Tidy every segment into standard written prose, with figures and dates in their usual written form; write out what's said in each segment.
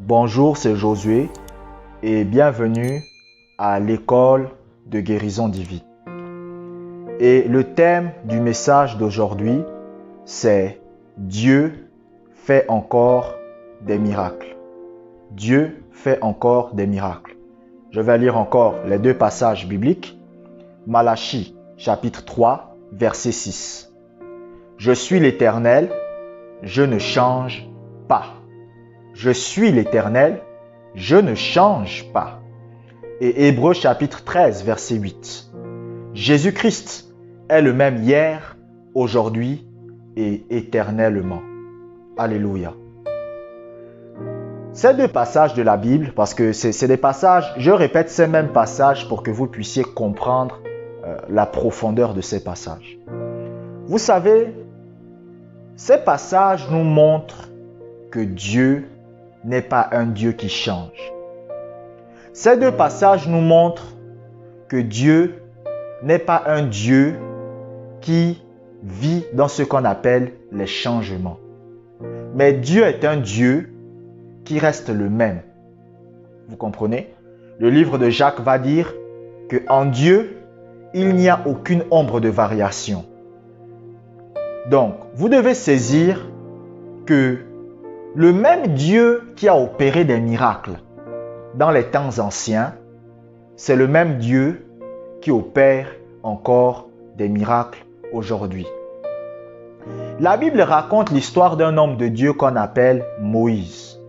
Bonjour, c'est Josué et bienvenue à l'école de guérison divine. Et le thème du message d'aujourd'hui, c'est Dieu fait encore des miracles. Dieu fait encore des miracles. Je vais lire encore les deux passages bibliques. Malachie, chapitre 3, verset 6. Je suis l'Éternel, je ne change pas. Je suis l'Éternel, je ne change pas. Et Hébreux chapitre 13, verset 8. Jésus-Christ est le même hier, aujourd'hui et éternellement. Alléluia. Ces deux passages de la Bible, parce que c'est des passages, je répète ces mêmes passages pour que vous puissiez comprendre la profondeur de ces passages. Vous savez, ces passages nous montrent que Dieu n'est pas un Dieu qui change. Ces deux passages nous montrent que Dieu n'est pas un Dieu qui vit dans ce qu'on appelle les changements. Mais Dieu est un Dieu qui reste le même. Vous comprenez? Le livre de Jacques va dire qu'en Dieu, il n'y a aucune ombre de variation. Donc, vous devez saisir que le même Dieu qui a opéré des miracles dans les temps anciens, c'est le même Dieu qui opère encore des miracles aujourd'hui. La Bible raconte l'histoire d'un homme de Dieu qu'on appelle Moïse.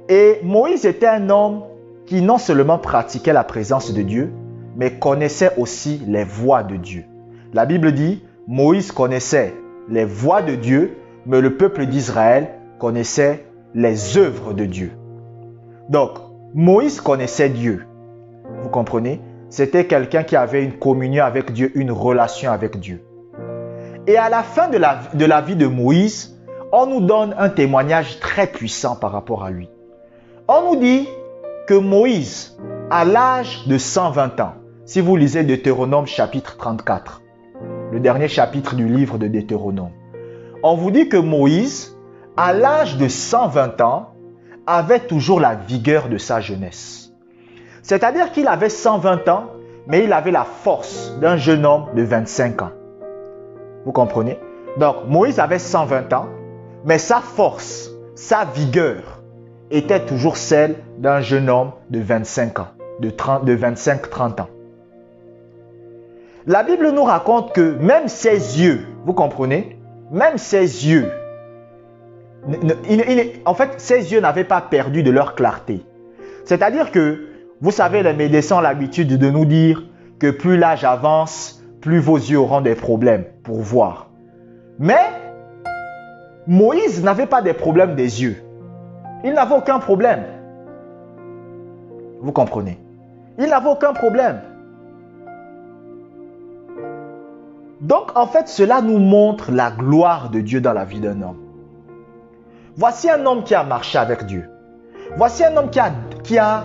Et Moïse était un homme qui non seulement pratiquait la présence de Dieu, mais connaissait aussi les voies de Dieu. La Bible dit, Moïse connaissait les voies de Dieu, mais le peuple d'Israël connaissait les œuvres de Dieu. Donc, Moïse connaissait Dieu. Vous comprenez? C'était quelqu'un qui avait une communion avec Dieu, une relation avec Dieu. Et à la fin de la vie de Moïse, on nous donne un témoignage très puissant par rapport à lui. On nous dit que Moïse, à l'âge de 120 ans, si vous lisez Deutéronome chapitre 34, le dernier chapitre du livre de Deutéronome, on vous dit que Moïse, à l'âge de 120 ans, avait toujours la vigueur de sa jeunesse. C'est-à-dire qu'il avait 120 ans, mais il avait la force d'un jeune homme de 25 ans. Vous comprenez? Donc, Moïse avait 120 ans, mais sa force, sa vigueur, était toujours celle d'un jeune homme de 25 ans, de 25-30 ans. La Bible nous raconte que même ses yeux, vous comprenez? Même ses yeux, en fait, ses yeux n'avaient pas perdu de leur clarté. C'est-à-dire que, vous savez, les médecins ont l'habitude de nous dire que plus l'âge avance, plus vos yeux auront des problèmes pour voir. Mais, Moïse n'avait pas des problèmes des yeux. Il n'avait aucun problème. Vous comprenez? Il n'avait aucun problème. Donc, en fait, cela nous montre la gloire de Dieu dans la vie d'un homme. Voici un homme qui a marché avec Dieu. Voici un homme qui a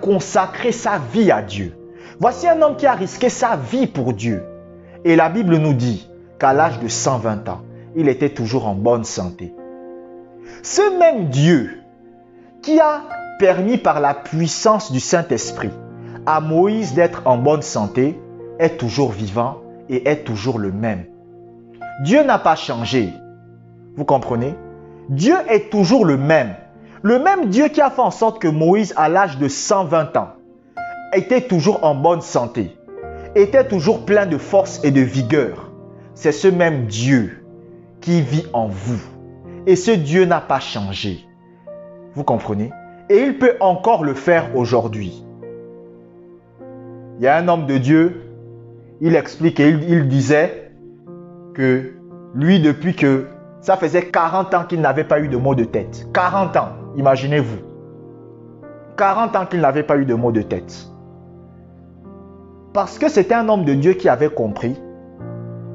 consacré sa vie à Dieu. Voici un homme qui a risqué sa vie pour Dieu. Et la Bible nous dit qu'à l'âge de 120 ans, il était toujours en bonne santé. Ce même Dieu qui a permis par la puissance du Saint-Esprit à Moïse d'être en bonne santé est toujours vivant et est toujours le même. Dieu n'a pas changé. Vous comprenez? Dieu est toujours le même. Le même Dieu qui a fait en sorte que Moïse, à l'âge de 120 ans, était toujours en bonne santé, était toujours plein de force et de vigueur. C'est ce même Dieu qui vit en vous. Et ce Dieu n'a pas changé. Vous comprenez? Et il peut encore le faire aujourd'hui. Il y a un homme de Dieu, il explique et il disait que lui, depuis que ça faisait 40 ans qu'il n'avait pas eu de maux de tête. 40 ans, imaginez-vous. 40 ans qu'il n'avait pas eu de maux de tête. Parce que c'était un homme de Dieu qui avait compris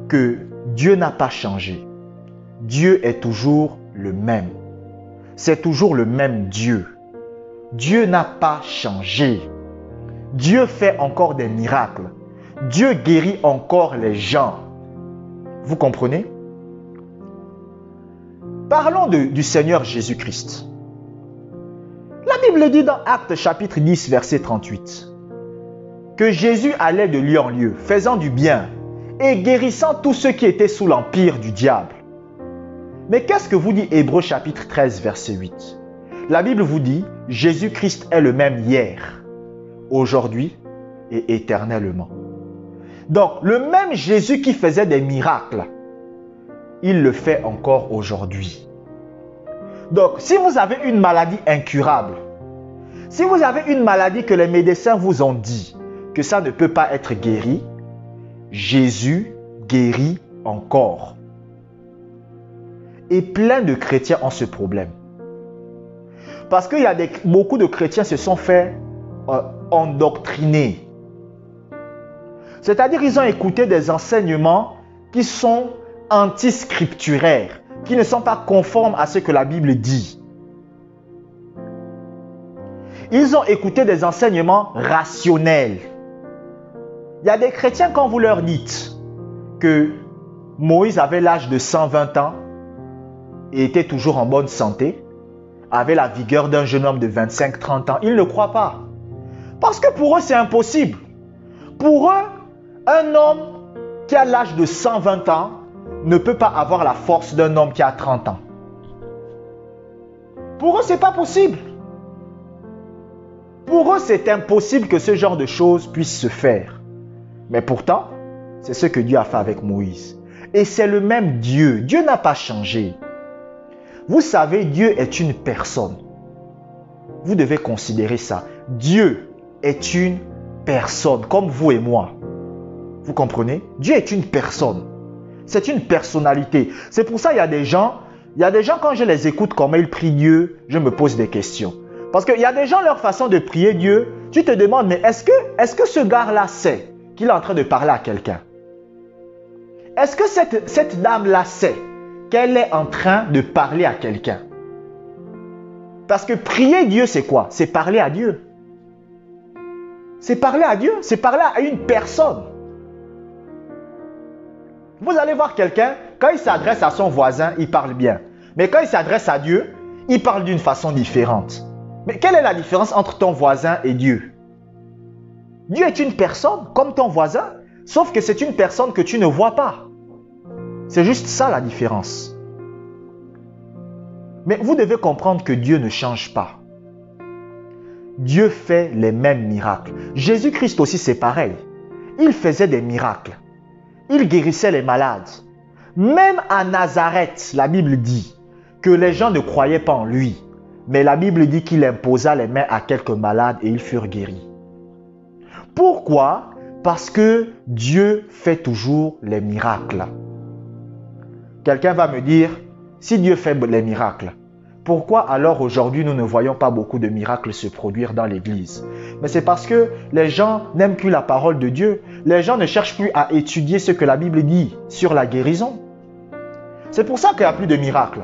que Dieu n'a pas changé. Dieu est toujours le même. C'est toujours le même Dieu. Dieu n'a pas changé. Dieu fait encore des miracles. Dieu guérit encore les gens. Vous comprenez? Parlons du Seigneur Jésus-Christ. Bible dit dans Actes chapitre 10, verset 38, que Jésus allait de lieu en lieu, faisant du bien et guérissant tous ceux qui étaient sous l'empire du diable. Mais qu'est-ce que vous dit Hébreux chapitre 13, verset 8? La Bible vous dit, Jésus-Christ est le même hier, aujourd'hui et éternellement. Donc, le même Jésus qui faisait des miracles, il le fait encore aujourd'hui. Donc, si vous avez une maladie incurable, si vous avez une maladie que les médecins vous ont dit que ça ne peut pas être guéri, Jésus guérit encore. Et plein de chrétiens ont ce problème. Parce qu'il y a beaucoup de chrétiens se sont fait endoctriner. C'est-à-dire qu'ils ont écouté des enseignements qui sont anti-scripturaires, qui ne sont pas conformes à ce que la Bible dit. Ils ont écouté des enseignements rationnels. Il y a des chrétiens, quand vous leur dites que Moïse avait l'âge de 120 ans et était toujours en bonne santé, avait la vigueur d'un jeune homme de 25-30 ans, ils ne croient pas. Parce que pour eux, c'est impossible. Pour eux, un homme qui a l'âge de 120 ans ne peut pas avoir la force d'un homme qui a 30 ans. Pour eux, ce n'est pas possible. Pour eux, c'est impossible que ce genre de choses puisse se faire. Mais pourtant, c'est ce que Dieu a fait avec Moïse. Et c'est le même Dieu. Dieu n'a pas changé. Vous savez, Dieu est une personne. Vous devez considérer ça. Dieu est une personne, comme vous et moi. Vous comprenez? Dieu est une personne. C'est une personnalité. C'est pour ça qu'il y a des gens, quand je les écoute comment ils prient Dieu, je me pose des questions. Parce qu'il y a des gens, leur façon de prier Dieu, tu te demandes, mais est-ce que ce gars-là sait qu'il est en train de parler à quelqu'un? Est-ce que cette dame-là sait qu'elle est en train de parler à quelqu'un? Parce que prier Dieu, c'est quoi? C'est parler à Dieu. C'est parler à Dieu, c'est parler à une personne. Vous allez voir quelqu'un, quand il s'adresse à son voisin, il parle bien. Mais quand il s'adresse à Dieu, il parle d'une façon différente. Mais quelle est la différence entre ton voisin et Dieu? Dieu est une personne comme ton voisin, sauf que c'est une personne que tu ne vois pas. C'est juste ça la différence. Mais vous devez comprendre que Dieu ne change pas. Dieu fait les mêmes miracles. Jésus-Christ aussi, c'est pareil. Il faisait des miracles. Il guérissait les malades. Même à Nazareth, la Bible dit que les gens ne croyaient pas en lui. Mais la Bible dit qu'il imposa les mains à quelques malades et ils furent guéris. Pourquoi? Parce que Dieu fait toujours les miracles. Quelqu'un va me dire, si Dieu fait les miracles, pourquoi alors aujourd'hui nous ne voyons pas beaucoup de miracles se produire dans l'église? Mais c'est parce que les gens n'aiment plus la parole de Dieu. Les gens ne cherchent plus à étudier ce que la Bible dit sur la guérison. C'est pour ça qu'il n'y a plus de miracles.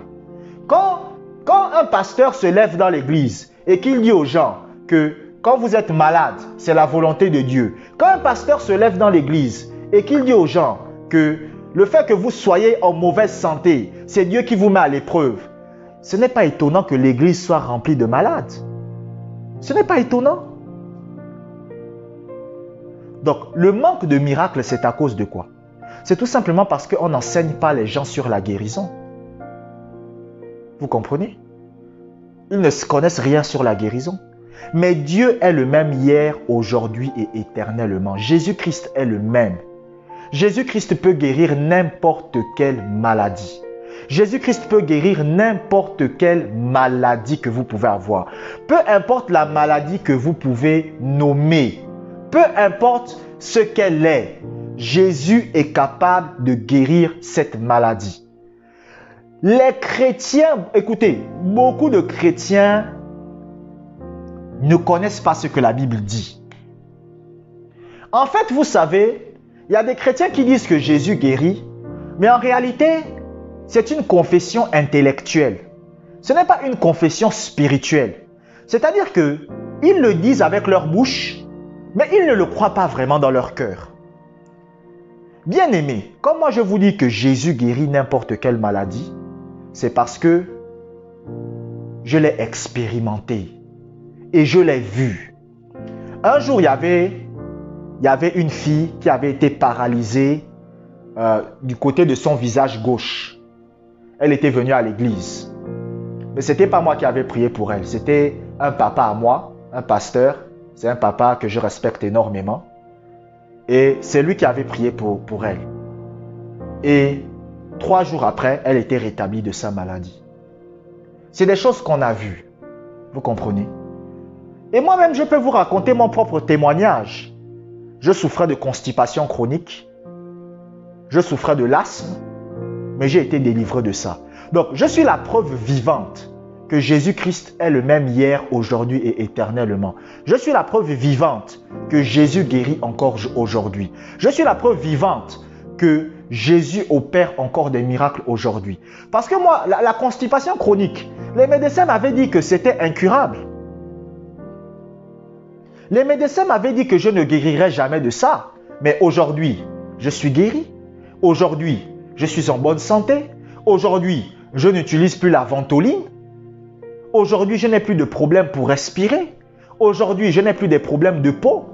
Quand un pasteur se lève dans l'église et qu'il dit aux gens que quand vous êtes malade, c'est la volonté de Dieu. Quand un pasteur se lève dans l'église et qu'il dit aux gens que le fait que vous soyez en mauvaise santé, c'est Dieu qui vous met à l'épreuve. Ce n'est pas étonnant que l'église soit remplie de malades. Ce n'est pas étonnant. Donc, le manque de miracles, c'est à cause de quoi? C'est tout simplement parce qu'on n'enseigne pas les gens sur la guérison. Vous comprenez? Ils ne connaissent rien sur la guérison. Mais Dieu est le même hier, aujourd'hui et éternellement. Jésus-Christ est le même. Jésus-Christ peut guérir n'importe quelle maladie. Jésus-Christ peut guérir n'importe quelle maladie que vous pouvez avoir. Peu importe la maladie que vous pouvez nommer. Peu importe ce qu'elle est. Jésus est capable de guérir cette maladie. Les chrétiens, écoutez, beaucoup de chrétiens ne connaissent pas ce que la Bible dit. En fait, vous savez, il y a des chrétiens qui disent que Jésus guérit, mais en réalité, c'est une confession intellectuelle. Ce n'est pas une confession spirituelle. C'est-à-dire qu'ils le disent avec leur bouche, mais ils ne le croient pas vraiment dans leur cœur. Bien-aimés, comme moi je vous dis que Jésus guérit n'importe quelle maladie, c'est parce que je l'ai expérimenté. et je l'ai vue. Un jour, il y avait une fille qui avait été paralysée du côté de son visage gauche. Elle était venue à l'église. Mais ce n'était pas moi qui avais prié pour elle. C'était un papa à moi, un pasteur. C'est un papa que je respecte énormément. Et c'est lui qui avait prié pour elle. Et 3 jours après, elle était rétablie de sa maladie. C'est des choses qu'on a vues. Vous comprenez? Et moi-même, je peux vous raconter mon propre témoignage. Je souffrais de constipation chronique. Je souffrais de l'asthme. Mais j'ai été délivré de ça. Donc, je suis la preuve vivante que Jésus-Christ est le même hier, aujourd'hui et éternellement. Je suis la preuve vivante que Jésus guérit encore aujourd'hui. Je suis la preuve vivante que Jésus opère encore des miracles aujourd'hui. Parce que moi, la constipation chronique, les médecins m'avaient dit que c'était incurable. Les médecins m'avaient dit que je ne guérirais jamais de ça. Mais aujourd'hui, je suis guéri. Aujourd'hui, je suis en bonne santé. Aujourd'hui, je n'utilise plus la ventoline. Aujourd'hui, je n'ai plus de problème pour respirer. Aujourd'hui, je n'ai plus de problèmes de peau.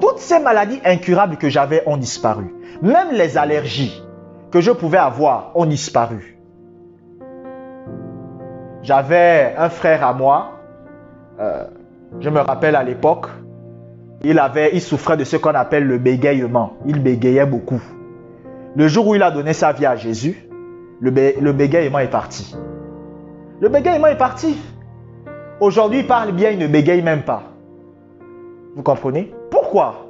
Toutes ces maladies incurables que j'avais ont disparu. Même les allergies que je pouvais avoir ont disparu. J'avais un frère à moi, je me rappelle à l'époque, il souffrait de ce qu'on appelle le bégayement. Il bégayait beaucoup. Le jour où il a donné sa vie à Jésus, le bégayement est parti. Le bégayement est parti. Aujourd'hui, il parle bien, il ne bégaye même pas. Vous comprenez? Pourquoi?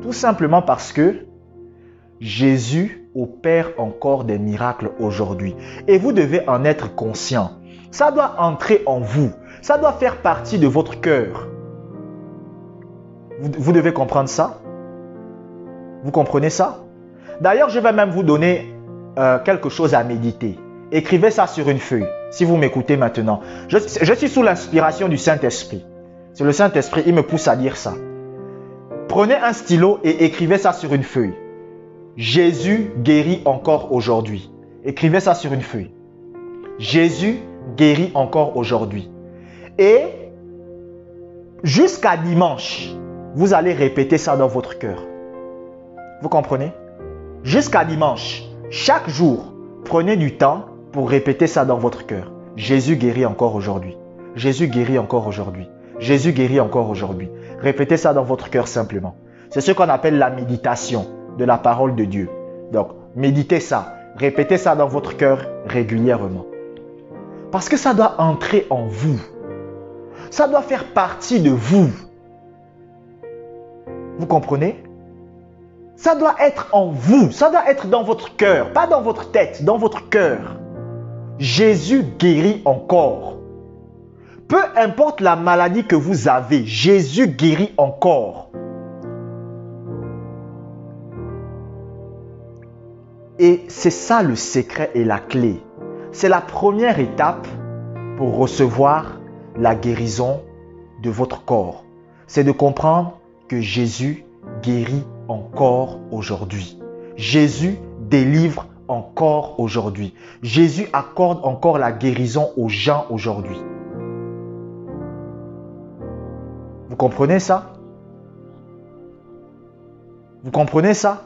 Tout simplement parce que Jésus opère encore des miracles aujourd'hui. Et vous devez en être conscient. Ça doit entrer en vous. Ça doit faire partie de votre cœur. Vous devez comprendre ça. Vous comprenez ça? D'ailleurs, je vais même vous donner quelque chose à méditer. Écrivez ça sur une feuille, si vous m'écoutez maintenant. Je suis sous l'inspiration du Saint-Esprit. C'est le Saint-Esprit, il me pousse à dire ça. Prenez un stylo et écrivez ça sur une feuille. Jésus guérit encore aujourd'hui. Écrivez ça sur une feuille. Jésus guérit encore aujourd'hui. Et jusqu'à dimanche, vous allez répéter ça dans votre cœur. Vous comprenez? Jusqu'à dimanche, chaque jour, prenez du temps pour répéter ça dans votre cœur. Jésus guérit encore aujourd'hui. Jésus guérit encore aujourd'hui. Jésus guérit encore aujourd'hui. Répétez ça dans votre cœur simplement. C'est ce qu'on appelle la méditation de la parole de Dieu. Donc, méditez ça. Répétez ça dans votre cœur régulièrement. Parce que ça doit entrer en vous. Ça doit faire partie de vous. Vous comprenez? Ça doit être en vous. Ça doit être dans votre cœur. Pas dans votre tête, dans votre cœur. Jésus guérit encore. Peu importe la maladie que vous avez, Jésus guérit encore. Et c'est ça le secret et la clé. C'est la première étape pour recevoir la guérison de votre corps. C'est de comprendre que Jésus guérit encore aujourd'hui. Jésus délivre encore aujourd'hui. Jésus accorde encore la guérison aux gens aujourd'hui. Vous comprenez ça? Vous comprenez ça?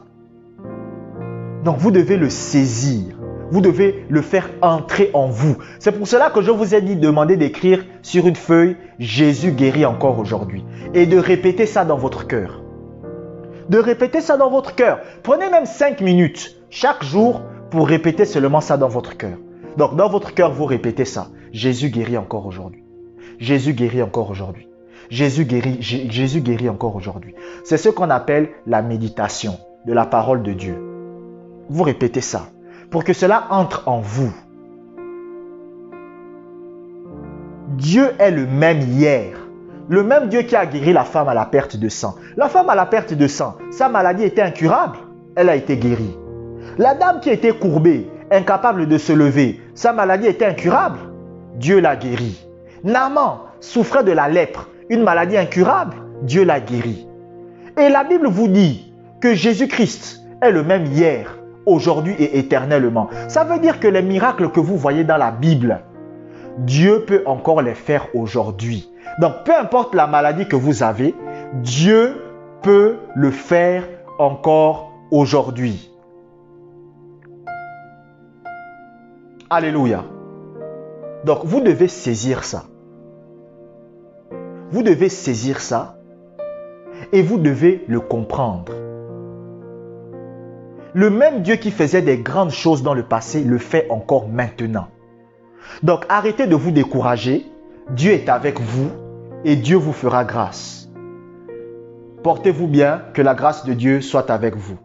Donc vous devez le saisir. Vous devez le faire entrer en vous. C'est pour cela que je vous ai dit, demandez d'écrire sur une feuille « Jésus guérit encore aujourd'hui » et de répéter ça dans votre cœur. De répéter ça dans votre cœur. Prenez même 5 minutes chaque jour pour répéter seulement ça dans votre cœur. Donc dans votre cœur, vous répétez ça. Jésus guérit encore aujourd'hui. Jésus guérit encore aujourd'hui. Jésus guérit encore aujourd'hui. C'est ce qu'on appelle la méditation de la parole de Dieu. Vous répétez ça pour que cela entre en vous. Dieu est le même hier. Le même Dieu qui a guéri la femme à la perte de sang. La femme à la perte de sang, sa maladie était incurable. Elle a été guérie. La dame qui était courbée, incapable de se lever, sa maladie était incurable. Dieu l'a guérie. Naaman souffrait de la lèpre, une maladie incurable. Dieu l'a guérie. Et la Bible vous dit que Jésus-Christ est le même hier, aujourd'hui et éternellement. Ça veut dire que les miracles que vous voyez dans la Bible, Dieu peut encore les faire aujourd'hui. Donc, peu importe la maladie que vous avez, Dieu peut le faire encore aujourd'hui. Alléluia. Donc, vous devez saisir ça. Vous devez saisir ça et vous devez le comprendre. Le même Dieu qui faisait des grandes choses dans le passé le fait encore maintenant. Donc, arrêtez de vous décourager. Dieu est avec vous et Dieu vous fera grâce. Portez-vous bien, que la grâce de Dieu soit avec vous.